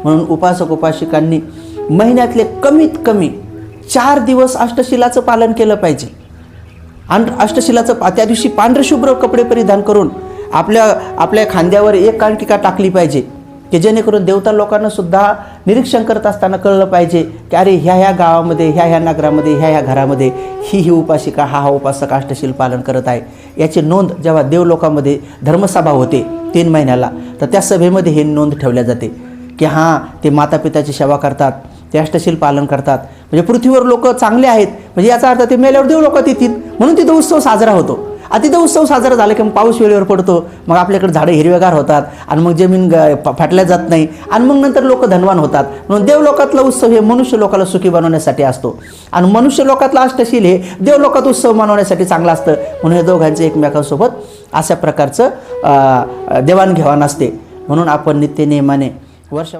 म्हणून उपासक उपासिकांनी महिन्यातले कमीत कमी 4 दिवस अष्टशिलाचं पालन केलं पाहिजे. आणि अष्टशिलाचं त्या दिवशी पांढरे शुभ्र कपडे परिधान करून आपल्या खांद्यावर एक कांटिका टाकली पाहिजे, की जेणेकरून देवता लोकांना सुद्धा निरीक्षण करत असताना कळलं पाहिजे की अरे ह्या गावामध्ये, ह्या नगरामध्ये, ह्या घरामध्ये ही उपासिका, हा उपासक अष्टशील पालन करत आहे. याची नोंद जेव्हा देवलोकामध्ये धर्मसभा होते 3 महिन्याला, तर त्या सभेमध्ये ही नोंद ठेवल्या जाते की हां ते मातापिताची सेवा करतात, ते अष्टशील पालन करतात. म्हणजे पृथ्वीवर लोक चांगले आहेत, म्हणजे याचा अर्थ ते मेल्यावर देवलोकात येतील, म्हणून तिथं उत्सव साजरा होतो. आणि तिथं उत्सव साजरा झाला की मग पाऊस वेळेवर पडतो, मग आपल्याकडे झाडं हिरवेगार होतात आणि मग जमीन फाटल्या जात नाही आणि मग नंतर लोक धनवान होतात. म्हणून देवलोकातला उत्सव हे मनुष्य लोकाला सुखी बनवण्यासाठी असतो आणि मनुष्य लोकातला अष्टशील हे देवलोकात उत्सव मनवण्यासाठी चांगलं असतं. म्हणून हे दोघांचं एकमेकांसोबत अशा प्रकारचं देवाणघेवाण असते. म्हणून आपण नित्यनेमाने वर्ष